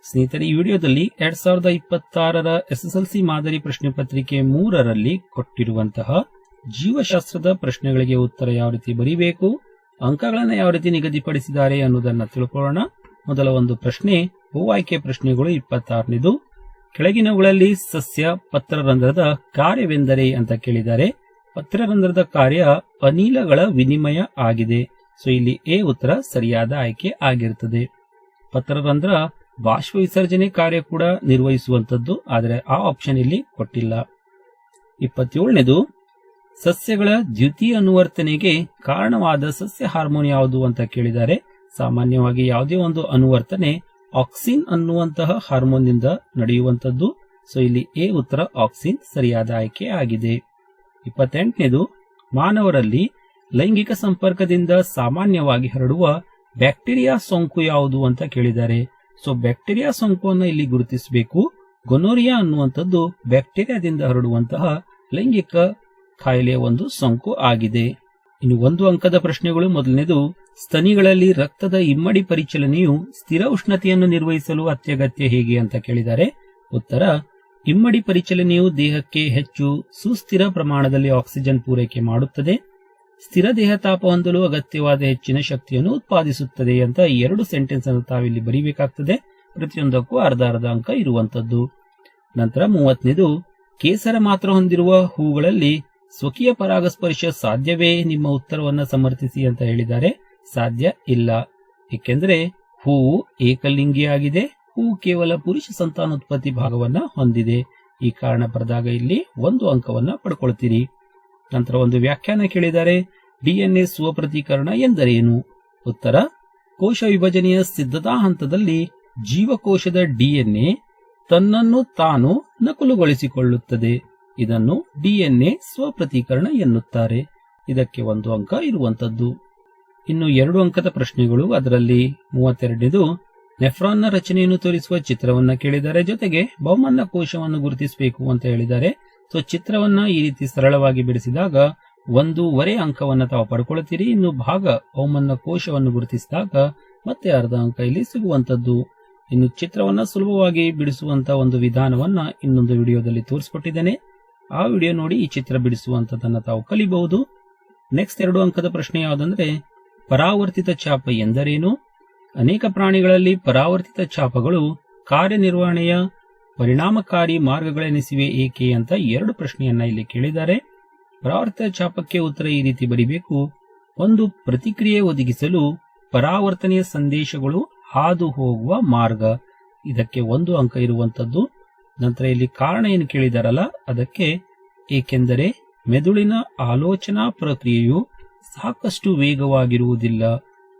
ಸ್ನೇಹಿತರೆ, ಈ ವಿಡಿಯೋದಲ್ಲಿ 2026ರ SSLC ಮಾದರಿ ಪ್ರಶ್ನೆ ಪತ್ರಿಕೆ 3ರಲ್ಲಿ ಕೊಟ್ಟಿರುವಂತಹ ಜೀವಶಾಸ್ತ್ರದ ಪ್ರಶ್ನೆಗಳಿಗೆ ಉತ್ತರ ಯಾವ ರೀತಿ ಬರೀಬೇಕು, ಅಂಕಗಳನ್ನು ಯಾವ ರೀತಿ ನಿಗದಿಪಡಿಸಿದ್ದಾರೆ ಅನ್ನೋದನ್ನ ತಿಳ್ಕೊಳ್ಳೋಣ. ಮೊದಲ ಒಂದು ಪ್ರಶ್ನೆ, ಬಹು ಆಯ್ಕೆ ಪ್ರಶ್ನೆಗಳು 26ನೇದು. ಕೆಳಗಿನವುಗಳಲ್ಲಿ ಸಸ್ಯ ಪತ್ರರಂಧ್ರದ ಕಾರ್ಯವೆಂದರೆ ಅಂತ ಕೇಳಿದ್ದಾರೆ. ಪತ್ರರಂಧ್ರದ ಕಾರ್ಯ ಅನಿಲಗಳ ವಿನಿಮಯ ಆಗಿದೆ. ಸೊ ಇಲ್ಲಿ ಎ ಉತ್ತರ ಸರಿಯಾದ ಆಯ್ಕೆ ಆಗಿರುತ್ತದೆ. ಪತ್ರರಂಧ್ರ ಬಾಷ್ಪ ವಿಸರ್ಜನೆ ಕಾರ್ಯ ಕೂಡ ನಿರ್ವಹಿಸುವಂತದ್ದು, ಆದರೆ ಆ ಆಪ್ಷನ್ ಇಲ್ಲಿ ಕೊಟ್ಟಿಲ್ಲ. 27ನೇದು, ಸಸ್ಯಗಳ ದ್ವಿತೀಯ ಅನುವರ್ತನೆಗೆ ಕಾರಣವಾದ ಸಸ್ಯ ಹಾರ್ಮೋನ್ ಯಾವುದು ಅಂತ ಕೇಳಿದ್ದಾರೆ. ಸಾಮಾನ್ಯವಾಗಿ ಯಾವುದೇ ಒಂದು ಅನುವರ್ತನೆ ಆಕ್ಸಿನ್ ಅನ್ನುವಂತಹ ಹಾರ್ಮೋನ್ ನಿಂದ ನಡೆಯುವಂತದ್ದು. ಸೊ ಇಲ್ಲಿ ಎ ಉತ್ತರ ಆಕ್ಸಿನ್ ಸರಿಯಾದ ಆಯ್ಕೆ ಆಗಿದೆ. 28ನೇದು, ಮಾನವರಲ್ಲಿ ಲೈಂಗಿಕ ಸಂಪರ್ಕದಿಂದ ಸಾಮಾನ್ಯವಾಗಿ ಹರಡುವ ಬ್ಯಾಕ್ಟೀರಿಯಾ ಸೋಂಕು ಯಾವುದು ಅಂತ ಕೇಳಿದ್ದಾರೆ. ಸೊ ಬ್ಯಾಕ್ಟೀರಿಯಾ ಸೋಂಕನ್ನು ಇಲ್ಲಿ ಗುರುತಿಸಬೇಕು. ಗೊನೋರಿಯಾ ಅನ್ನುವಂಥದ್ದು ಬ್ಯಾಕ್ಟೀರಿಯಾದಿಂದ ಹರಡುವಂತಹ ಲೈಂಗಿಕ ಕಾಯಿಲೆಯ ಒಂದು ಸೋಂಕು ಆಗಿದೆ. ಇನ್ನು ಒಂದು ಅಂಕದ ಪ್ರಶ್ನೆಗಳು. ಮೊದಲನೇದು, ಸ್ತನಿಗಳಲ್ಲಿ ರಕ್ತದ ಇಮ್ಮಡಿ ಪರಿಚಲನೆಯು ಸ್ಥಿರ ಉಷ್ಣತೆಯನ್ನು ನಿರ್ವಹಿಸಲು ಅತ್ಯಗತ್ಯ ಹೇಗೆ ಅಂತ ಕೇಳಿದ್ದಾರೆ. ಉತ್ತರ, ಇಮ್ಮಡಿ ಪರಿಚಲನೆಯು ದೇಹಕ್ಕೆ ಹೆಚ್ಚು ಸುಸ್ಥಿರ ಪ್ರಮಾಣದಲ್ಲಿ ಆಕ್ಸಿಜನ್ ಪೂರೈಕೆ ಮಾಡುತ್ತದೆ, ಸ್ಥಿರ ದೇಹ ತಾಪ ಹೊಂದಲು ಅಗತ್ಯವಾದ ಹೆಚ್ಚಿನ ಶಕ್ತಿಯನ್ನು ಉತ್ಪಾದಿಸುತ್ತದೆ ಅಂತ 2 ಸೆಂಟೆನ್ಸ್ ಅನ್ನು ತಾವಿಲ್ಲಿ ಬರೀಬೇಕಾಗ್ತದೆ. ಪ್ರತಿಯೊಂದಕ್ಕೂ ಅರ್ಧ ಅಂಕ ಇರುವಂತದ್ದು. ನಂತರ 30ನೇದು, ಕೇಸರ ಮಾತ್ರ ಹೊಂದಿರುವ ಹೂಗಳಲ್ಲಿ ಸ್ವಕೀಯ ಪರಾಗಸ್ಪರ್ಶ ಸಾಧ್ಯವೇ? ನಿಮ್ಮ ಉತ್ತರವನ್ನ ಸಮರ್ಥಿಸಿ ಅಂತ ಹೇಳಿದ್ದಾರೆ. ಸಾಧ್ಯ ಇಲ್ಲ, ಏಕೆಂದ್ರೆ ಹೂವು ಏಕಲಿಂಗಿಯಾಗಿದೆ. ಹೂವು ಕೇವಲ ಪುರುಷ ಸಂತಾನೋತ್ಪತ್ತಿ ಭಾಗವನ್ನ ಹೊಂದಿದೆ. ಈ ಕಾರಣ ಬರೆದಾಗ ಇಲ್ಲಿ 1 ಅಂಕವನ್ನ ಪಡ್ಕೊಳ್ತೀರಿ. ನಂತರ ಒಂದು ವ್ಯಾಖ್ಯಾನ ಕೇಳಿದ್ದಾರೆ. DNA ಸ್ವಪ್ರತೀಕರಣ ಎಂದರೇನು? ಉತ್ತರ, ಕೋಶ ವಿಭಜನೆಯ ಸಿದ್ಧತಾ ಹಂತದಲ್ಲಿ ಜೀವಕೋಶದ DNA ತನ್ನನ್ನು ತಾನು ನಕಲುಗೊಳಿಸಿಕೊಳ್ಳುತ್ತದೆ. ಇದನ್ನು DNA ಸ್ವಪ್ರತೀಕರಣ ಎನ್ನುತ್ತಾರೆ. ಇದಕ್ಕೆ 1 ಅಂಕ ಇರುವಂತದ್ದು. ಇನ್ನು 2 ಅಂಕದ ಪ್ರಶ್ನೆಗಳು. ಅದರಲ್ಲಿ 32ನೇದು, ನೆಫ್ರಾನ್ನ ರಚನೆಯನ್ನು ತೋರಿಸುವ ಚಿತ್ರವನ್ನ ಕೇಳಿದ್ದಾರೆ. ಜೊತೆಗೆ ಬಹುಮನ್ನ ಕೋಶವನ್ನು ಗುರುತಿಸಬೇಕು ಅಂತ ಹೇಳಿದ್ದಾರೆ. ಸೊ ಚಿತ್ರವನ್ನ ಈ ರೀತಿ ಸರಳವಾಗಿ ಬಿಡಿಸಿದಾಗ 1.5 ಅಂಕವನ್ನ ತಾವು ಪಡ್ಕೊಳ್ತೀರಿ. ಇನ್ನು ಭಾಗ ಬಹುಮನ್ನ ಕೋಶವನ್ನು ಗುರುತಿಸಿದಾಗ ಮತ್ತೆ ಅರ್ಧ ಅಂಕ ಇಲ್ಲಿ ಸಿಗುವಂತದ್ದು. ಇನ್ನು ಚಿತ್ರವನ್ನ ಸುಲಭವಾಗಿ ಬಿಡಿಸುವಂತ ಒಂದು ವಿಧಾನವನ್ನ ಇನ್ನೊಂದು ವಿಡಿಯೋದಲ್ಲಿ ತೋರಿಸಿಕೊಟ್ಟಿದ್ದೇನೆ. ಆ ವಿಡಿಯೋ ನೋಡಿ ಈ ಚಿತ್ರ ಬಿಡಿಸುವಂತದನ್ನ ತಾವು ಕಲಿಬಹುದು. ನೆಕ್ಸ್ಟ್ 2 ಅಂಕದ ಪ್ರಶ್ನೆ ಯಾವುದಂದ್ರೆ, ಪರಾವರ್ತಿತ ಚಾಪ ಎಂದರೇನು? ಅನೇಕ ಪ್ರಾಣಿಗಳಲ್ಲಿ ಪರಾವರ್ತಿತ ಚಾಪಗಳು ಕಾರ್ಯನಿರ್ವಹಣೆಯ ಪರಿಣಾಮಕಾರಿ ಮಾರ್ಗಗಳೆನಿಸಿವೆ ಏಕೆ ಅಂತ 2 ಪ್ರಶ್ನೆಯನ್ನ ಇಲ್ಲಿ ಕೇಳಿದ್ದಾರೆ. ಪರಾವರ್ತಿತ ಚಾಪಕ್ಕೆ ಉತ್ತರ ಈ ರೀತಿ ಬರೀಬೇಕು. ಒಂದು ಪ್ರತಿಕ್ರಿಯೆ ಒದಗಿಸಲು ಪರಾವರ್ತನೆಯ ಸಂದೇಶಗಳು ಹಾದು ಹೋಗುವ ಮಾರ್ಗ. ಇದಕ್ಕೆ 1 ಅಂಕ ಇರುವಂತದ್ದು. ನಂತರ ಇಲ್ಲಿ ಕಾರಣ ಏನು ಕೇಳಿದಾರಲ್ಲ ಅದಕ್ಕೆ, ಏಕೆಂದರೆ ಮೆದುಳಿನ ಆಲೋಚನಾ ಪ್ರಕ್ರಿಯೆಯು ಸಾಕಷ್ಟು ವೇಗವಾಗಿರುವುದಿಲ್ಲ.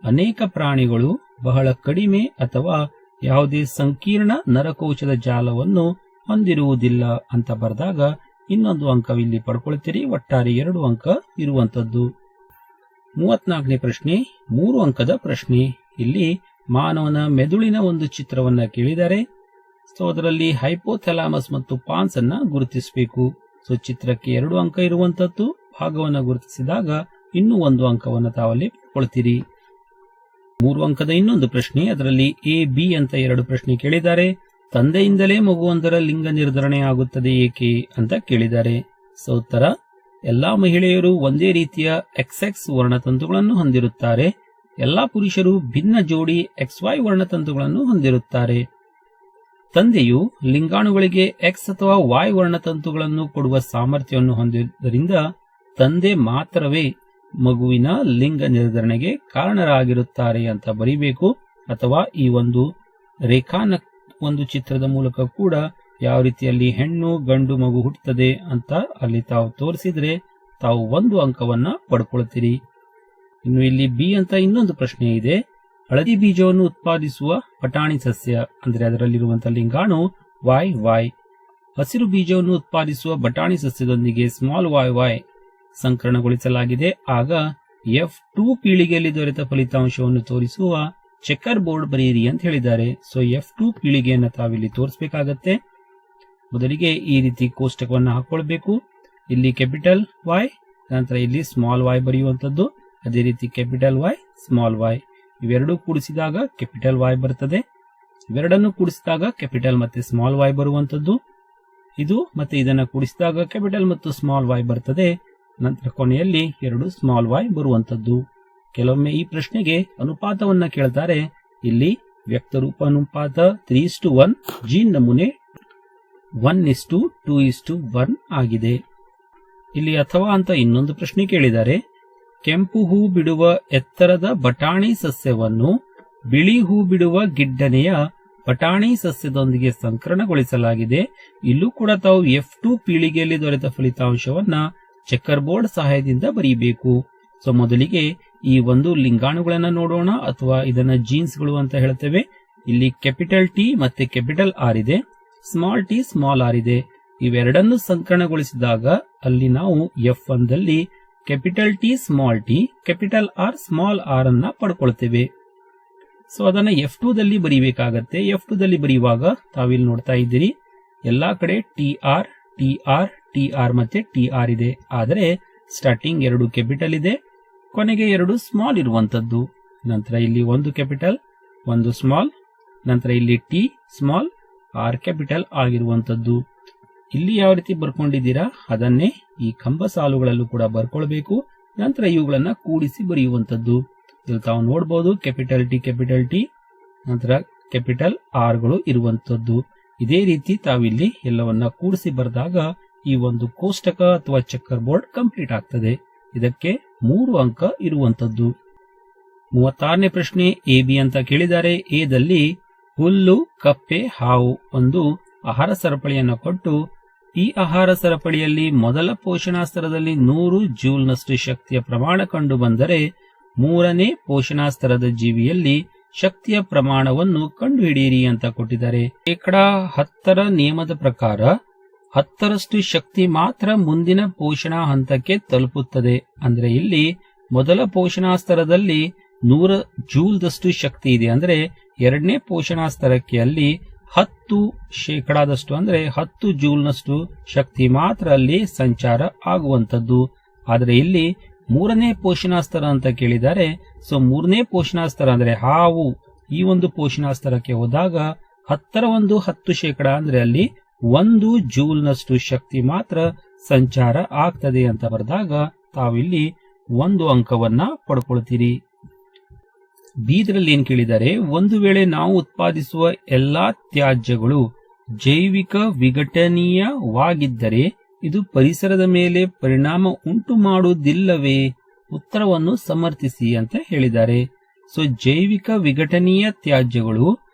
ಅನೇಕ ಪ್ರಾಣಿಗಳು ಬಹಳ ಕಡಿಮೆ ಅಥವಾ ಯಾವುದೇ ಸಂಕೀರ್ಣ ನರಕೋಶದ ಜಾಲವನ್ನು ಹೊಂದಿರುವುದಿಲ್ಲ ಅಂತ ಬರೆದಾಗ ಇನ್ನೊಂದು ಅಂಕವಿಲ್ಲಿ ಪಡ್ಕೊಳ್ತೀರಿ. ಒಟ್ಟಾರೆ 2 ಅಂಕ ಇರುವಂತದ್ದು. 34ನೇ ಪ್ರಶ್ನೆ 3 ಅಂಕದ ಪ್ರಶ್ನೆ. ಇಲ್ಲಿ ಮಾನವನ ಮೆದುಳಿನ ಒಂದು ಚಿತ್ರವನ್ನ ಕೇಳಿದ್ದಾರೆ. ಸೊ ಅದರಲ್ಲಿ ಹೈಪೋಥಾಲಮಸ್ ಮತ್ತು ಪಾನ್ಸ್ ಅನ್ನ ಗುರುತಿಸಬೇಕು. ಸೊ ಚಿತ್ರಕ್ಕೆ 2 ಅಂಕ ಇರುವಂತದ್ದು. ಭಾಗವನ್ನ ಗುರುತಿಸಿದಾಗ ಇನ್ನೂ 1 ಅಂಕವನ್ನ ತಾವಲ್ಲಿ ಪಡ್ಕೊಳ್ತೀರಿ. 3 ಅಂಕದ ಇನ್ನೊಂದು ಪ್ರಶ್ನೆ. ಅದರಲ್ಲಿ A, B ಅಂತ 2 ಪ್ರಶ್ನೆ ಕೇಳಿದ್ದಾರೆ. ತಂದೆಯಿಂದಲೇ ಮಗುವೊಂದರ ಲಿಂಗ ನಿರ್ಧರಣೆ ಆಗುತ್ತದೆ ಏಕೆ ಅಂತ ಕೇಳಿದ್ದಾರೆ. ಸೊ ಉತ್ತರ, ಎಲ್ಲಾ ಮಹಿಳೆಯರು ಒಂದೇ ರೀತಿಯ XX ವರ್ಣತಂತುಗಳನ್ನು ಹೊಂದಿರುತ್ತಾರೆ. ಎಲ್ಲಾ ಪುರುಷರು ಭಿನ್ನ ಜೋಡಿ XY ವರ್ಣತಂತುಗಳನ್ನು ಹೊಂದಿರುತ್ತಾರೆ. ತಂದೆಯು ಲಿಂಗಾಣುಗಳಿಗೆ X ಅಥವಾ Y ವರ್ಣತಂತುಗಳನ್ನು ಕೊಡುವ ಸಾಮರ್ಥ್ಯವನ್ನು ಹೊಂದಿರುವುದರಿಂದ ತಂದೆ ಮಾತ್ರವೇ ಮಗುವಿನ ಲಿಂಗ ನಿರ್ಧರಣೆಗೆ ಕಾರಣರಾಗಿರುತ್ತಾರೆ ಅಂತ ಬರೀಬೇಕು. ಅಥವಾ ಈ ಒಂದು ರೇಖಾನ ಒಂದು ಚಿತ್ರದ ಮೂಲಕ ಕೂಡ ಯಾವ ರೀತಿಯಲ್ಲಿ ಹೆಣ್ಣು ಗಂಡು ಮಗು ಹುಟ್ಟುತ್ತದೆ ಅಂತ ಅಲ್ಲಿ ತಾವು ತೋರಿಸಿದ್ರೆ ತಾವು 1 ಅಂಕವನ್ನ ಪಡ್ಕೊಳ್ತೀರಿ. ಇನ್ನು ಇಲ್ಲಿ ಬಿ ಅಂತ ಇನ್ನೊಂದು ಪ್ರಶ್ನೆ ಇದೆ. ಹಳದಿ ಬೀಜವನ್ನು ಉತ್ಪಾದಿಸುವ ಬಟಾಣಿ ಸಸ್ಯ ಅಂದ್ರೆ ಅದರಲ್ಲಿರುವಂತಹ ಲಿಂಗಾಣು YY. ಹಸಿರು ಬೀಜವನ್ನು ಉತ್ಪಾದಿಸುವ ಬಟಾಣಿ ಸಸ್ಯದೊಂದಿಗೆ yy ಸಂಕರಣಗೊಳಿಸಲಾಗಿದೆ. ಆಗ F2 ಪೀಳಿಗೆಯಲ್ಲಿ ದೊರೆತ ಫಲಿತಾಂಶವನ್ನು ತೋರಿಸುವ ಚೆಕರ್ ಬೋರ್ಡ್ ಬರೆಯಿರಿ ಅಂತ ಹೇಳಿದ್ದಾರೆ. ಸೊ F2 ಪೀಳಿಗೆಯನ್ನು ತಾವಿಲ್ಲಿ ತೋರಿಸಬೇಕಾಗತ್ತೆ. ಮೊದಲಿಗೆ ಈ ರೀತಿ ಕೋಷ್ಟಕವನ್ನು ಹಾಕೊಳ್ಬೇಕು. ಇಲ್ಲಿ ಕ್ಯಾಪಿಟಲ್ Y, ನಂತರ ಇಲ್ಲಿ ಸ್ಮಾಲ್ y ಬರೆಯುವಂತದ್ದು. ಅದೇ ರೀತಿ ಕ್ಯಾಪಿಟಲ್ Y, ಸ್ಮಾಲ್ y ಇವೆರಡೂ ಕೂಡಿಸಿದಾಗ ಕ್ಯಾಪಿಟಲ್ Y ಬರ್ತದೆ. ಇವೆರಡನ್ನು ಕೂಡಿಸಿದಾಗ ಕ್ಯಾಪಿಟಲ್ ಮತ್ತೆ ಸ್ಮಾಲ್ y ಬರುವಂತದ್ದು. ಇದು ಮತ್ತೆ ಇದನ್ನ ಕೂಡಿಸಿದಾಗ ಕ್ಯಾಪಿಟಲ್ ಮತ್ತು ಸ್ಮಾಲ್ y ಬರ್ತದೆ. ನಂತರ ಕೊನೆಯಲ್ಲಿ 2 ಸ್ಮಾಲ್ y ಬರುವಂತದ್ದು. ಕೆಲವೊಮ್ಮೆ ಈ ಪ್ರಶ್ನೆಗೆ ಅನುಪಾತವನ್ನ ಕೇಳ್ತಾರೆ. ಇಲ್ಲಿ ವ್ಯಕ್ತರೂಪ ಅನುಪಾತ 3:1, ಜೀನ್ ನಮೂನೆ 1:2:1 ಆಗಿದೆ. ಇಲ್ಲಿ ಅಥವಾ ಅಂತ ಇನ್ನೊಂದು ಪ್ರಶ್ನೆ ಕೇಳಿದ್ದಾರೆ. ಕೆಂಪು ಹೂ ಬಿಡುವ ಎತ್ತರದ ಬಟಾಣಿ ಸಸ್ಯವನ್ನು ಬಿಳಿ ಹೂ ಬಿಡುವ ಗಿಡ್ಡನೆಯ ಬಟಾಣಿ ಸಸ್ಯದೊಂದಿಗೆ ಸಂಕರಣಗೊಳಿಸಲಾಗಿದೆ. ಇಲ್ಲೂ ಕೂಡ ತಾವು F2 ಪೀಳಿಗೆಯಲ್ಲಿ ದೊರೆತ ಫಲಿತಾಂಶವನ್ನ ಚೆಕ್ಕರ್ ಬೋರ್ಡ್ ಸಹಾಯದಿಂದ ಬರೀಬೇಕು. ಸೊ ಮೊದಲಿಗೆ ಈ ಒಂದು ಲಿಂಗಾಣುಗಳನ್ನ ನೋಡೋಣ, ಅಥವಾ ಇದನ್ನ ಜೀನ್ಸ್ಗಳು ಅಂತ ಹೇಳ್ತೇವೆ. ಇಲ್ಲಿ ಕ್ಯಾಪಿಟಲ್ ಟಿ ಮತ್ತೆ ಕ್ಯಾಪಿಟಲ್ ಆರ್ ಇದೆ, ಸ್ಮಾಲ್ ಟಿ ಸ್ಮಾಲ್ ಆರ್ ಇದೆ. ಇವೆರಡನ್ನು ಸಂಕರಣಗೊಳಿಸಿದಾಗ ಅಲ್ಲಿ ನಾವು F1 ದಲ್ಲಿ capital T small T, capital R small R ಅನ್ನ ಪಡ್ಕೊಳ್ತೇವೆ. ಸೊ ಅದನ್ನ F2 ದಲ್ಲಿ ಬರೀಬೇಕಾಗತ್ತೆ. F2 ದಲ್ಲಿ ಬರೆಯುವಾಗ ತಾವಿಲ್ಲಿ ನೋಡ್ತಾ ಇದ್ದೀರಿ, ಎಲ್ಲಾ ಕಡೆ T R T R T R ಮತ್ತೆ ಟಿ ಆರ್ ಇದೆ. ಆದರೆ ಸ್ಟಾರ್ಟಿಂಗ್ 2 ಕ್ಯಾಪಿಟಲ್ ಇದೆ, ಕೊನೆಗೆ 2 ಸ್ಮಾಲ್ ಇರುವಂತದ್ದು. ನಂತರ ಇಲ್ಲಿ 1 ಕ್ಯಾಪಿಟಲ್ 1 ಸ್ಮಾಲ್, ನಂತರ ಇಲ್ಲಿ ಟಿ ಸ್ಮಾಲ್ ಆರ್ ಕ್ಯಾಪಿಟಲ್ ಆಗಿರುವಂತದ್ದು. ಇಲ್ಲಿ ಯಾವ ರೀತಿ ಬರ್ಕೊಂಡಿದ್ದೀರಾ ಅದನ್ನೇ ಈ ಕಂಬ ಸಾಲುಗಳಲ್ಲೂ ಕೂಡ ಬರ್ಕೊಳ್ಬೇಕು. ನಂತರ ಇವುಗಳನ್ನ ಕೂಡಿಸಿ ಬರೆಯುವಂತದ್ದು. ಇಲ್ಲಿ ತಾವು ನೋಡಬಹುದು ಕ್ಯಾಪಿಟಲ್ ಟಿ, ನಂತರ ಕ್ಯಾಪಿಟಲ್ ಆರ್ ಗಳು ಇರುವಂತದ್ದು. ಇದೇ ರೀತಿ ತಾವಿಲ್ಲಿ ಎಲ್ಲವನ್ನ ಕೂಡಿಸಿ ಬರೆದಾಗ ಈ ಒಂದು ಕೋಷ್ಟಕ ಅಥವಾ ಚೆಕ್ಕರ್ ಬೋರ್ಡ್ ಕಂಪ್ಲೀಟ್ ಆಗ್ತದೆ. ಇದಕ್ಕೆ 3 ಅಂಕ ಇರುವಂತದ್ದು. 36ನೇ ಪ್ರಶ್ನೆ ಎ ಬಿ ಅಂತ ಕೇಳಿದ್ದಾರೆ. ಎ ದಲ್ಲಿ ಹುಲ್ಲು, ಕಪ್ಪೆ, ಹಾವು ಒಂದು ಆಹಾರ ಸರಪಳಿಯನ್ನು ಕೊಟ್ಟು ಈ ಆಹಾರ ಸರಪಳಿಯಲ್ಲಿ ಮೊದಲ ಪೋಷಣಾ ಸ್ತರದಲ್ಲಿ 100 ಜೂಲ್ನಷ್ಟು ಶಕ್ತಿಯ ಪ್ರಮಾಣ ಕಂಡು ಬಂದರೆ ಮೂರನೇ ಪೋಷಣಾ ಸ್ತರದ ಜೀವಿಯಲ್ಲಿ ಶಕ್ತಿಯ ಪ್ರಮಾಣವನ್ನು ಕಂಡುಹಿಡಿಯಿರಿ ಅಂತ ಕೊಟ್ಟಿದ್ದಾರೆ. ಶೇಕಡ 10ರ ನಿಯಮದ ಪ್ರಕಾರ 10ರಷ್ಟು ಶಕ್ತಿ ಮಾತ್ರ ಮುಂದಿನ ಪೋಷಣಾ ಹಂತಕ್ಕೆ ತಲುಪುತ್ತದೆ. ಅಂದ್ರೆ ಇಲ್ಲಿ ಮೊದಲ ಪೋಷಣಾ ಸ್ತರದಲ್ಲಿ 100 ಜೂಲ್ದಷ್ಟು ಶಕ್ತಿ ಇದೆ. ಅಂದ್ರೆ ಎರಡನೇ ಪೋಷಣಾ ಸ್ತರಕ್ಕೆ ಅಲ್ಲಿ 10% ಅಂದ್ರೆ 10 ಜೂಲ್ನಷ್ಟು ಶಕ್ತಿ ಮಾತ್ರ ಅಲ್ಲಿ ಸಂಚಾರ ಆಗುವಂತದ್ದು. ಆದರೆ ಇಲ್ಲಿ ಮೂರನೇ ಪೋಷಣಾ ಸ್ತರ ಅಂತ ಕೇಳಿದ್ದಾರೆ. ಸೊ ಮೂರನೇ ಪೋಷಣಾ ಸ್ತರ ಅಂದ್ರೆ ಹಾವು ಈ ಒಂದು ಪೋಷಣಾ ಸ್ತರಕ್ಕೆ ಹೋದಾಗ 10ರ 10% ಅಂದ್ರೆ ಅಲ್ಲಿ 1 ಜೂಲ್ನಷ್ಟು ಶಕ್ತಿ ಮಾತ್ರ ಸಂಚಾರ ಆಗ್ತದೆ ಅಂತ ಬರೆದಾಗ ತಾವಿಲ್ಲಿ 1 ಅಂಕವನ್ನ ಪಡ್ಕೊಳ್ತೀರಿ. ಬೀದ್ರಲ್ಲಿ ಏನ್ ಕೇಳಿದ್ದಾರೆ, ಒಂದು ವೇಳೆ ನಾವು ಉತ್ಪಾದಿಸುವ ಎಲ್ಲಾ ತ್ಯಾಜ್ಯಗಳು ಜೈವಿಕ ವಿಘಟನೀಯವಾಗಿದ್ದರೆ ಇದು ಪರಿಸರದ ಮೇಲೆ ಪರಿಣಾಮ ಉಂಟು ಮಾಡುವುದಿಲ್ಲವೇ? ಉತ್ತರವನ್ನು ಸಮರ್ಥಿಸಿ ಅಂತ ಹೇಳಿದ್ದಾರೆ. ಸೊ ಜೈವಿಕ ವಿಘಟನೀಯ ತ್ಯಾಜ್ಯಗಳು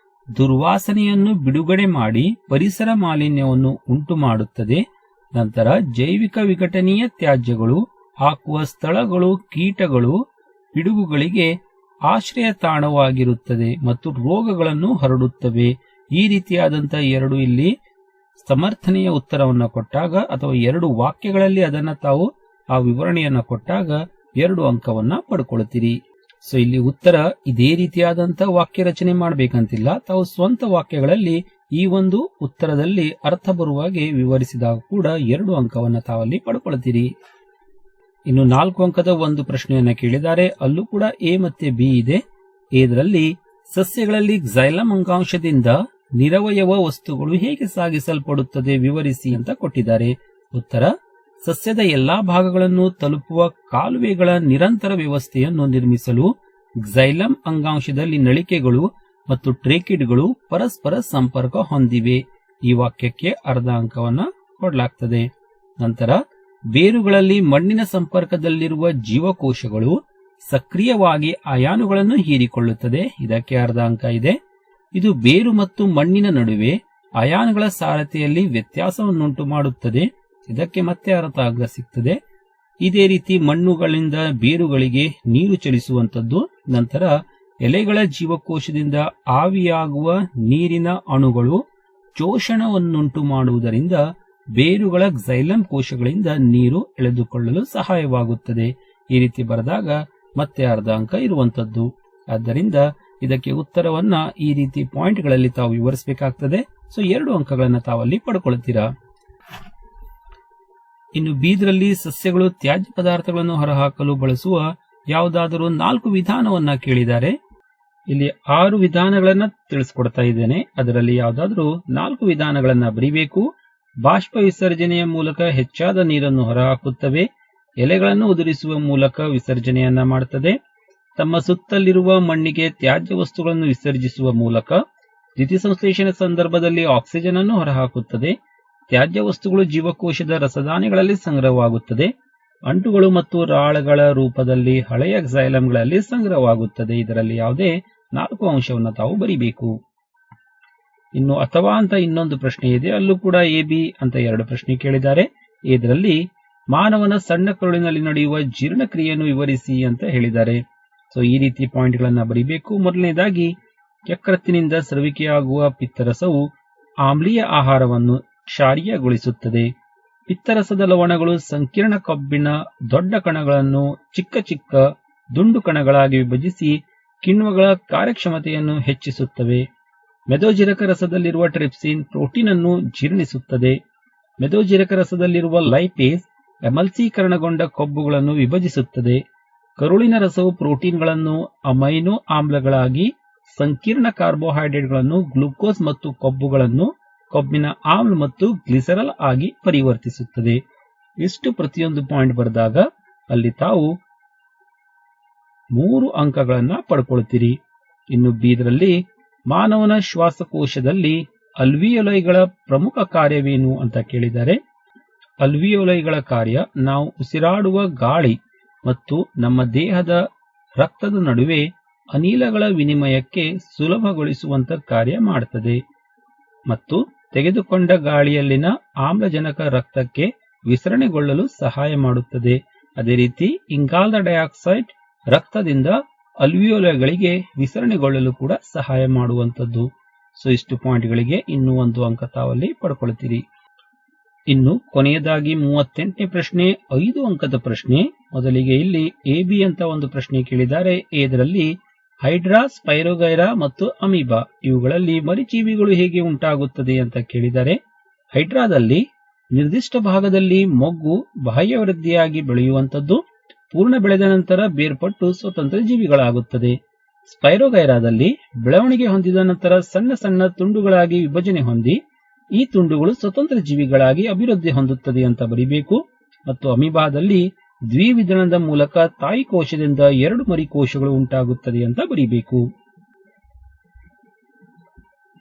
ದುರ್ವಾಸನೆಯನ್ನು ಬಿಡುಗಡೆ ಮಾಡಿ ಪರಿಸರ ಮಾಲಿನ್ಯವನ್ನು ಉಂಟು ಮಾಡುತ್ತದೆ. ನಂತರ ಜೈವಿಕ ವಿಘಟನೀಯ ತ್ಯಾಜ್ಯಗಳು ಹಾಕುವ ಸ್ಥಳಗಳು ಕೀಟಗಳು ಪಿಡುಗುಗಳಿಗೆ ಆಶ್ರಯ ತಾಣವಾಗಿರುತ್ತದೆ ಮತ್ತು ರೋಗಗಳನ್ನು ಹರಡುತ್ತವೆ. ಈ ರೀತಿಯಾದಂತ 2 ಇಲ್ಲಿ ಸಮರ್ಥನೆಯ ಉತ್ತರವನ್ನು ಕೊಟ್ಟಾಗ ಅಥವಾ 2 ವಾಕ್ಯಗಳಲ್ಲಿ ಅದನ್ನ ತಾವು ಆ ವಿವರಣೆಯನ್ನ ಕೊಟ್ಟಾಗ 2 ಅಂಕವನ್ನ ಪಡ್ಕೊಳ್ತೀರಿ. ಸೊ ಇಲ್ಲಿ ಉತ್ತರ ಇದೇ ರೀತಿಯಾದಂತ ವಾಕ್ಯ ರಚನೆ ಮಾಡಬೇಕಂತಿಲ್ಲ. ತಾವು ಸ್ವಂತ ವಾಕ್ಯಗಳಲ್ಲಿ ಈ ಒಂದು ಉತ್ತರದಲ್ಲಿ ಅರ್ಥ ಬರುವಾಗೆ ವಿವರಿಸಿದಾಗ ಕೂಡ 2 ಅಂಕವನ್ನ ತಾವಲ್ಲಿ ಪಡ್ಕೊಳ್ತೀರಿ. ಇನ್ನು 4 ಅಂಕದ ಒಂದು ಪ್ರಶ್ನೆಯನ್ನ ಕೇಳಿದ್ದಾರೆ. ಅಲ್ಲೂ ಕೂಡ ಎ ಮತ್ತೆ ಬಿ ಇದೆ. ಇದರಲ್ಲಿ ಸಸ್ಯಗಳಲ್ಲಿ ಕ್ಸೈಲಮ್ ಅಂಗಾಂಶದಿಂದ ನಿರವಯವ ವಸ್ತುಗಳು ಹೇಗೆ ಸಾಗಿಸಲ್ಪಡುತ್ತದೆ ವಿವರಿಸಿ ಅಂತ ಕೊಟ್ಟಿದ್ದಾರೆ. ಉತ್ತರ, ಸಸ್ಯದ ಎಲ್ಲಾ ಭಾಗಗಳನ್ನು ತಲುಪುವ ಕಾಲುವೆಗಳ ನಿರಂತರ ವ್ಯವಸ್ಥೆಯನ್ನು ನಿರ್ಮಿಸಲು ಕ್ಸೈಲಮ್ ಅಂಗಾಂಶದಲ್ಲಿ ನಳಿಕೆಗಳು ಮತ್ತು ಟ್ರೇಕಿಡ್ಗಳು ಪರಸ್ಪರ ಸಂಪರ್ಕ ಹೊಂದಿವೆ. ಈ ವಾಕ್ಯಕ್ಕೆ ಅರ್ಧ ಅಂಕವನ್ನ ಕೊಡಲಾಗ್ತದೆ. ನಂತರ ಬೇರುಗಳಲ್ಲಿ ಮಣ್ಣಿನ ಸಂಪರ್ಕದಲ್ಲಿರುವ ಜೀವಕೋಶಗಳು ಸಕ್ರಿಯವಾಗಿ ಅಯಾನುಗಳನ್ನು ಹೀರಿಕೊಳ್ಳುತ್ತದೆ. ಇದಕ್ಕೆ ಅರ್ಧ ಅಂಕ ಇದೆ. ಇದು ಬೇರು ಮತ್ತು ಮಣ್ಣಿನ ನಡುವೆ ಅಯಾನುಗಳ ಸಾರತೆಯಲ್ಲಿ ವ್ಯತ್ಯಾಸವನ್ನುಂಟು ಮಾಡುತ್ತದೆ. ಇದಕ್ಕೆ ಮತ್ತೆ ಅರ್ಧ ಅಂಕ ಸಿಗ್ತದೆ. ಇದೇ ರೀತಿ ಮಣ್ಣುಗಳಿಂದ ಬೇರುಗಳಿಗೆ ನೀರು ಚಲಿಸುವಂತದ್ದು. ನಂತರ ಎಲೆಗಳ ಜೀವಕೋಶದಿಂದ ಆವಿಯಾಗುವ ನೀರಿನ ಅಣುಗಳು ಶೋಷಣವನ್ನುಂಟು ಮಾಡುವುದರಿಂದ ಬೇರುಗಳ ಕ್ಸೈಲಮ್ ಕೋಶಗಳಿಂದ ನೀರು ಎಳೆದುಕೊಳ್ಳಲು ಸಹಾಯವಾಗುತ್ತದೆ. ಈ ರೀತಿ ಬರೆದಾಗ ಮತ್ತೆ ಅರ್ಧ ಅಂಕ ಇರುವಂತದ್ದು. ಆದ್ದರಿಂದ ಇದಕ್ಕೆ ಉತ್ತರವನ್ನ ಈ ರೀತಿ ಪಾಯಿಂಟ್ಗಳಲ್ಲಿ ತಾವು ವಿವರಿಸಬೇಕಾಗ್ತದೆ. ಸೊ 2 ಅಂಕಗಳನ್ನ ತಾವಲ್ಲಿ ಪಡ್ಕೊಳ್ತೀರಾ. ಇನ್ನು ಬೀದ್ರಲ್ಲಿ ಸಸ್ಯಗಳು ತ್ಯಾಜ್ಯ ಪದಾರ್ಥಗಳನ್ನು ಹೊರಹಾಕಲು ಬಳಸುವ ಯಾವುದಾದರೂ 4 ವಿಧಾನವನ್ನ ಕೇಳಿದ್ದಾರೆ. ಇಲ್ಲಿ 6 ವಿಧಾನಗಳನ್ನ ತಿಳಿಸ್ಕೊಡ್ತಾ ಇದ್ದೇನೆ. ಅದರಲ್ಲಿ ಯಾವ್ದಾದ್ರೂ 4 ವಿಧಾನಗಳನ್ನ ಬರಿಬೇಕು. ಬಾಷ್ಪ ವಿಸರ್ಜನೆಯ ಮೂಲಕ ಹೆಚ್ಚಾದ ನೀರನ್ನು ಹೊರಹಾಕುತ್ತವೆ. ಎಲೆಗಳನ್ನು ಉದುರಿಸುವ ಮೂಲಕ ವಿಸರ್ಜನೆಯನ್ನ ಮಾಡುತ್ತದೆ. ತಮ್ಮ ಸುತ್ತಲಿರುವ ಮಣ್ಣಿಗೆ ತ್ಯಾಜ್ಯ ವಸ್ತುಗಳನ್ನು ವಿಸರ್ಜಿಸುವ ಮೂಲಕ ದ್ಯುತಿಸಂಶ್ಲೇಷಣೆ ಸಂದರ್ಭದಲ್ಲಿ ಆಕ್ಸಿಜನ್ ಅನ್ನು ಹೊರಹಾಕುತ್ತದೆ. ತ್ಯಾಜ್ಯ ವಸ್ತುಗಳು ಜೀವಕೋಶದ ರಸದಾನಿಗಳಲ್ಲಿ ಸಂಗ್ರಹವಾಗುತ್ತದೆ. ಅಂಟುಗಳು ಮತ್ತು ರಾಳಗಳ ರೂಪದಲ್ಲಿ ಹಳೆಯ xylem ಸಂಗ್ರಹವಾಗುತ್ತದೆ. ಇದರಲ್ಲಿ ಯಾವುದೇ 4 ಅಂಶವನ್ನು ತಾವು ಬರಿಬೇಕು. ಇನ್ನು ಅಥವಾ ಅಂತ ಇನ್ನೊಂದು ಪ್ರಶ್ನೆ ಇದೆ. ಅಲ್ಲೂ ಕೂಡ ಎ ಬಿ ಅಂತ 2 ಪ್ರಶ್ನೆ ಕೇಳಿದ್ದಾರೆ. ಇದರಲ್ಲಿ ಮಾನವನ ಸಣ್ಣ ಕರುಳಿನಲ್ಲಿ ನಡೆಯುವ ಜೀರ್ಣಕ್ರಿಯೆಯನ್ನು ವಿವರಿಸಿ ಅಂತ ಹೇಳಿದ್ದಾರೆ. ಸೊ ಈ ರೀತಿ ಪಾಯಿಂಟ್ಗಳನ್ನ ಬರಿಬೇಕು. ಮೊದಲನೇದಾಗಿ ಯಕೃತ್ತಿನಿಂದ ಸ್ರವಿಕೆಯಾಗುವ ಪಿತ್ತರಸವು ಆಮ್ಲೀಯ ಆಹಾರವನ್ನು ಕ್ಷಾರೀಯಗೊಳಿಸುತ್ತದೆ. ಪಿತ್ತರಸದ ಲವಣಗಳು ಸಂಕೀರ್ಣ ಕೊಬ್ಬಿನ ದೊಡ್ಡ ಕಣಗಳನ್ನು ಚಿಕ್ಕ ಚಿಕ್ಕ ದುಂಡು ಕಣಗಳಾಗಿ ವಿಭಜಿಸಿ ಕಿಣ್ವಗಳ ಕಾರ್ಯಕ್ಷಮತೆಯನ್ನು ಹೆಚ್ಚಿಸುತ್ತವೆ. ಮೆದೋಜೀರಕ ರಸದಲ್ಲಿರುವ ಟ್ರಿಪ್ಸಿನ್ ಪ್ರೋಟೀನ್ ಅನ್ನು ಜೀರ್ಣಿಸುತ್ತದೆ. ಮೆದೋಜೀರಕ ರಸದಲ್ಲಿರುವ ಲೈಪೇಸ್ ಎಮಲ್ಸೀಕರಣಗೊಂಡ ಕೊಬ್ಬುಗಳನ್ನು ವಿಭಜಿಸುತ್ತದೆ. ಕರುಳಿನ ರಸವು ಪ್ರೋಟೀನ್ಗಳನ್ನು ಅಮೈನೋ ಆಮ್ಲಗಳಾಗಿ, ಸಂಕೀರ್ಣ ಕಾರ್ಬೋಹೈಡ್ರೇಟ್ಗಳನ್ನು ಗ್ಲೂಕೋಸ್ ಮತ್ತು ಕೊಬ್ಬುಗಳನ್ನು ಕೊಬ್ಬಿನ ಆಮ್ಲ ಮತ್ತು ಗ್ಲಿಸರಲ್ ಆಗಿ ಪರಿವರ್ತಿಸುತ್ತದೆ. ಇಷ್ಟು ಪ್ರತಿಯೊಂದು ಪಾಯಿಂಟ್ ಬರೆದಾಗ ಅಲ್ಲಿ ತಾವು 3 ಅಂಕಗಳನ್ನ ಪಡ್ಕೊಳ್ತೀರಿ. ಇನ್ನು ಬಿದ್ರಲ್ಲಿ ಮಾನವನ ಶ್ವಾಸಕೋಶದಲ್ಲಿ ಅಲ್ವಿಯೋಲೈಗಳ ಪ್ರಮುಖ ಕಾರ್ಯವೇನು ಅಂತ ಕೇಳಿದ್ದಾರೆ. ಅಲ್ವಿಯೋಲೈಗಳ ಕಾರ್ಯ ನಾವು ಉಸಿರಾಡುವ ಗಾಳಿ ಮತ್ತು ನಮ್ಮ ದೇಹದ ರಕ್ತದ ನಡುವೆ ಅನಿಲಗಳ ವಿನಿಮಯಕ್ಕೆ ಸುಲಭಗೊಳಿಸುವಂತ ಕಾರ್ಯ ಮಾಡುತ್ತದೆ ಮತ್ತು ತೆಗೆದುಕೊಂಡ ಗಾಳಿಯಲ್ಲಿನ ಆಮ್ಲಜನಕ ರಕ್ತಕ್ಕೆ ವಿಸರಣೆಗೊಳ್ಳಲು ಸಹಾಯ ಮಾಡುತ್ತದೆ. ಅದೇ ರೀತಿ ಇಂಗಾಲದ ಡೈಆಕ್ಸೈಡ್ ರಕ್ತದಿಂದ ಅಲ್ವಿಯೋಲೈಗಳಿಗೆ ವಿಸರಣೆಗೊಳ್ಳಲು ಕೂಡ ಸಹಾಯ ಮಾಡುವಂತದ್ದು. ಸೊ ಇಷ್ಟು ಪಾಯಿಂಟ್ಗಳಿಗೆ ಇನ್ನೂ 1 ಅಂಕ ತಾವಲ್ಲಿ ಪಡ್ಕೊಳ್ತೀರಿ. ಇನ್ನು ಕೊನೆಯದಾಗಿ 38ನೇ ಪ್ರಶ್ನೆ 5 ಅಂಕದ ಪ್ರಶ್ನೆ. ಮೊದಲಿಗೆ ಇಲ್ಲಿ ಎ ಬಿ ಅಂತ ಒಂದು ಪ್ರಶ್ನೆ ಕೇಳಿದ್ದಾರೆ. ಇದರಲ್ಲಿ ಹೈಡ್ರಾ, ಸ್ಪೈರೋಗೈರಾ ಮತ್ತು ಅಮೀಬಾ ಇವುಗಳಲ್ಲಿ ಮರಿಜೀವಿಗಳು ಹೇಗೆ ಉಂಟಾಗುತ್ತದೆ ಅಂತ ಕೇಳಿದ್ದಾರೆ. ಹೈಡ್ರಾದಲ್ಲಿ ನಿರ್ದಿಷ್ಟ ಭಾಗದಲ್ಲಿ ಮೊಗ್ಗು ಬಾಹ್ಯವೃದ್ಧಿಯಾಗಿ ಬೆಳೆಯುವಂತದ್ದು, ಪೂರ್ಣ ಬೆಳೆದ ನಂತರ ಬೇರ್ಪಟ್ಟು ಸ್ವತಂತ್ರ ಜೀವಿಗಳಾಗುತ್ತದೆ. ಸ್ಪೈರೋಗೈರಾದಲ್ಲಿ ಬೆಳವಣಿಗೆ ಹೊಂದಿದ ನಂತರ ಸಣ್ಣ ಸಣ್ಣ ತುಂಡುಗಳಾಗಿ ವಿಭಜನೆ ಹೊಂದಿ ಈ ತುಂಡುಗಳು ಸ್ವತಂತ್ರ ಜೀವಿಗಳಾಗಿ ಅಭಿವೃದ್ಧಿ ಹೊಂದುತ್ತದೆ ಅಂತ ಬರಿಬೇಕು. ಮತ್ತು ಅಮೀಬಾದಲ್ಲಿ ದ್ವಿವಿಧರಣದ ಮೂಲಕ ತಾಯಿ ಕೋಶದಿಂದ 2 ಮರಿಕೋಶಗಳು ಉಂಟಾಗುತ್ತದೆ ಅಂತ ಬರಿಬೇಕು.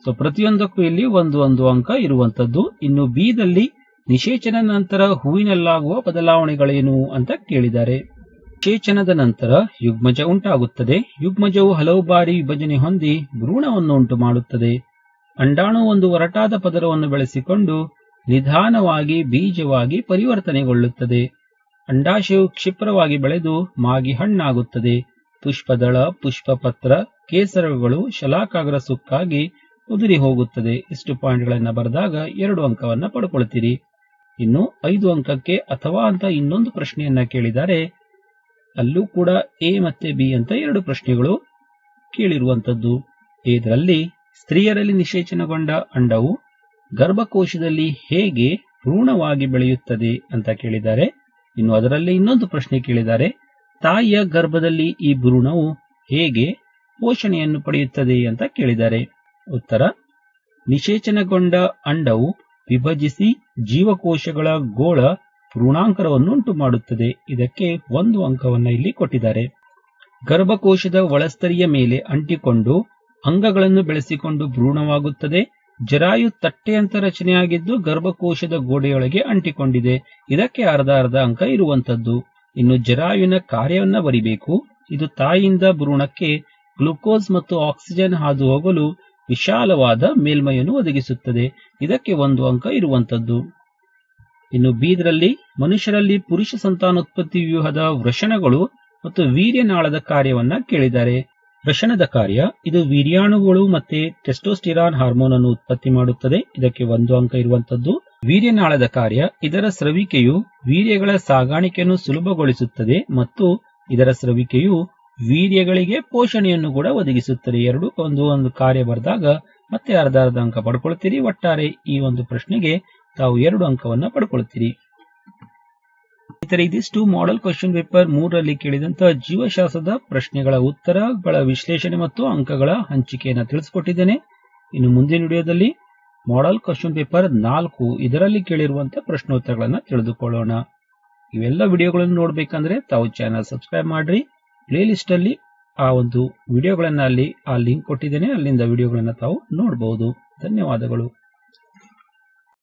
ಸೊ ಪ್ರತಿಯೊಂದಕ್ಕೂ ಇಲ್ಲಿ 1 ಅಂಕ ಇರುವಂತದ್ದು. ಇನ್ನು ಬಿದಲ್ಲಿ ನಿಷೇಚನ ನಂತರ ಹೂವಿನಲ್ಲಾಗುವ ಬದಲಾವಣೆಗಳೇನು ಅಂತ ಕೇಳಿದ್ದಾರೆ. ನಿಷೇಚನದ ನಂತರ ಯುಗ್ಮಜ ಉಂಟಾಗುತ್ತದೆ. ಯುಗ್ಮಜವು ಹಲವು ಬಾರಿ ವಿಭಜನೆ ಹೊಂದಿ ಭ್ರೂಣವನ್ನು ಉಂಟು ಮಾಡುತ್ತದೆ. ಅಂಡಾಣು ಒಂದು ಒರಟಾದ ಪದರವನ್ನು ಬೆಳೆಸಿಕೊಂಡು ನಿಧಾನವಾಗಿ ಬೀಜವಾಗಿ ಪರಿವರ್ತನೆಗೊಳ್ಳುತ್ತದೆ. ಅಂಡಾಶಯವು ಕ್ಷಿಪ್ರವಾಗಿ ಬೆಳೆದು ಮಾಗಿ ಹಣ್ಣಾಗುತ್ತದೆ. ಪುಷ್ಪದಳ, ಪುಷ್ಪಪತ್ರ, ಕೇಸರಗಳು ಶಲಾಕಾಗ್ರ ಸುಕ್ಕಾಗಿ ಉದುರಿ ಹೋಗುತ್ತದೆ. ಇಷ್ಟು ಪಾಯಿಂಟ್ಗಳನ್ನ ಬರೆದಾಗ 2 ಅಂಕವನ್ನ ಪಡ್ಕೊಳ್ತೀರಿ. ಇನ್ನು 5 ಅಂಕಕ್ಕೆ ಅಥವಾ ಅಂತ ಇನ್ನೊಂದು ಪ್ರಶ್ನೆಯನ್ನ ಕೇಳಿದ್ದಾರೆ. ಅಲ್ಲೂ ಕೂಡ ಎ ಮತ್ತೆ ಬಿ ಅಂತ 2 ಪ್ರಶ್ನೆಗಳು ಕೇಳಿರುವಂತದ್ದು. ಇದರಲ್ಲಿ ಸ್ತ್ರೀಯರಲ್ಲಿ ನಿಷೇಚನಗೊಂಡ ಅಂಡವು ಗರ್ಭಕೋಶದಲ್ಲಿ ಹೇಗೆ ಭ್ರೂಣವಾಗಿ ಬೆಳೆಯುತ್ತದೆ ಅಂತ ಕೇಳಿದ್ದಾರೆ. ಇನ್ನು ಅದರಲ್ಲಿ ಇನ್ನೊಂದು ಪ್ರಶ್ನೆ ಕೇಳಿದ್ದಾರೆ. ತಾಯಿಯ ಗರ್ಭದಲ್ಲಿ ಈ ಭ್ರೂಣವು ಹೇಗೆ ಪೋಷಣೆಯನ್ನು ಪಡೆಯುತ್ತದೆ ಅಂತ ಕೇಳಿದ್ದಾರೆ. ಉತ್ತರ: ನಿಷೇಚನಗೊಂಡ ಅಂಡವು ವಿಭಜಿಸಿ ಜೀವಕೋಶಗಳ ಗೋಳ ಭ್ರೂಣಾಂಕರವನ್ನು ಉಂಟು ಮಾಡುತ್ತದೆ. ಇದಕ್ಕೆ 1 ಅಂಕವನ್ನ ಇಲ್ಲಿ ಕೊಟ್ಟಿದ್ದಾರೆ. ಗರ್ಭಕೋಶದ ಒಳಸ್ತರಿಯ ಮೇಲೆ ಅಂಟಿಕೊಂಡು ಅಂಗಗಳನ್ನು ಬೆಳೆಸಿಕೊಂಡು ಭ್ರೂಣವಾಗುತ್ತದೆ. ಜರಾಯು ತಟ್ಟೆಯಂತ ರಚನೆಯಾಗಿದ್ದು ಗರ್ಭಕೋಶದ ಗೋಡೆಯೊಳಗೆ ಅಂಟಿಕೊಂಡಿದೆ. ಇದಕ್ಕೆ ಅರ್ಧ ಅಂಕ ಇರುವಂತದ್ದು. ಇನ್ನು ಜರಾಯುವಿನ ಕಾರ್ಯವನ್ನ ಬರಿಬೇಕು. ಇದು ತಾಯಿಯಿಂದ ಭ್ರೂಣಕ್ಕೆ ಗ್ಲೂಕೋಸ್ ಮತ್ತು ಆಕ್ಸಿಜನ್ ಹಾದು ಹೋಗಲು ವಿಶಾಲವಾದ ಮೇಲ್ಮೈಯನ್ನು ಒದಗಿಸುತ್ತದೆ. ಇದಕ್ಕೆ 1 ಅಂಕ ಇರುವಂತದ್ದು. ಇನ್ನು ಬಿದ್ರಲ್ಲಿ ಮನುಷ್ಯರಲ್ಲಿ ಪುರುಷ ಸಂತಾನೋತ್ಪತ್ತಿ ವ್ಯೂಹದ ವೃಷಣಗಳು ಮತ್ತು ವೀರ್ಯನಾಳದ ಕಾರ್ಯವನ್ನ ಕೇಳಿದ್ದಾರೆ. ವೃಷಣದ ಕಾರ್ಯ: ಇದು ವೀರ್ಯಾಣುಗಳು ಮತ್ತೆ ಟೆಸ್ಟೋಸ್ಟಿರಾನ್ ಹಾರ್ಮೋನ್ ಅನ್ನು ಉತ್ಪತ್ತಿ ಮಾಡುತ್ತದೆ. ಇದಕ್ಕೆ 1 ಅಂಕ ಇರುವಂತದ್ದು. ವೀರ್ಯನಾಳದ ಕಾರ್ಯ: ಇದರ ಸ್ರವಿಕೆಯು ವೀರ್ಯಗಳ ಸಾಗಾಣಿಕೆಯನ್ನು ಸುಲಭಗೊಳಿಸುತ್ತದೆ ಮತ್ತು ಇದರ ಸ್ರವಿಕೆಯು ವೀರ್ಯಗಳಿಗೆ ಪೋಷಣೆಯನ್ನು ಕೂಡ ಒದಗಿಸುತ್ತದೆ. 2 ಒಂದು ಕಾರ್ಯ ಬರೆದಾಗ ಮತ್ತೆ ಅರ್ಧ ಅಂಕ ಪಡ್ಕೊಳ್ತೀರಿ. ಒಟ್ಟಾರೆ ಈ ಒಂದು ಪ್ರಶ್ನೆಗೆ ತಾವು 2 ಅಂಕವನ್ನ ಪಡ್ಕೊಳ್ತೀರಿ. ಸ್ನೇಹಿತರೆ, ಇದಿಷ್ಟು ಮಾಡೆಲ್ ಕ್ವಶನ್ ಪೇಪರ್ 3ರಲ್ಲಿ ಕೇಳಿದಂತಹ ಜೀವಶಾಸ್ತ್ರದ ಪ್ರಶ್ನೆಗಳ ಉತ್ತರಗಳ ವಿಶ್ಲೇಷಣೆ ಮತ್ತು ಅಂಕಗಳ ಹಂಚಿಕೆಯನ್ನು ತಿಳಿಸಿಕೊಟ್ಟಿದ್ದೇನೆ. ಇನ್ನು ಮುಂದಿನ ವಿಡಿಯೋದಲ್ಲಿ ಮಾಡೆಲ್ ಕ್ವಶನ್ ಪೇಪರ್ 4 ಇದರಲ್ಲಿ ಕೇಳಿರುವಂತಹ ಪ್ರಶ್ನೋತ್ತರಗಳನ್ನು ತಿಳಿದುಕೊಳ್ಳೋಣ. ಇವೆಲ್ಲ ವಿಡಿಯೋಗಳನ್ನು ನೋಡಬೇಕಂದ್ರೆ ತಾವು ಚಾನಲ್ ಸಬ್ಸ್ಕ್ರೈಬ್ ಮಾಡ್ರಿ. ಪ್ಲೇ ಲಿಸ್ಟ್ ಅಲ್ಲಿ ಆ ಒಂದು ವಿಡಿಯೋಗಳನ್ನ ಅಲ್ಲಿ ಆ ಲಿಂಕ್ ಕೊಟ್ಟಿದ್ದೇನೆ, ಅಲ್ಲಿಂದ ವಿಡಿಯೋಗಳನ್ನ ತಾವು ನೋಡಬಹುದು. ಧನ್ಯವಾದಗಳು.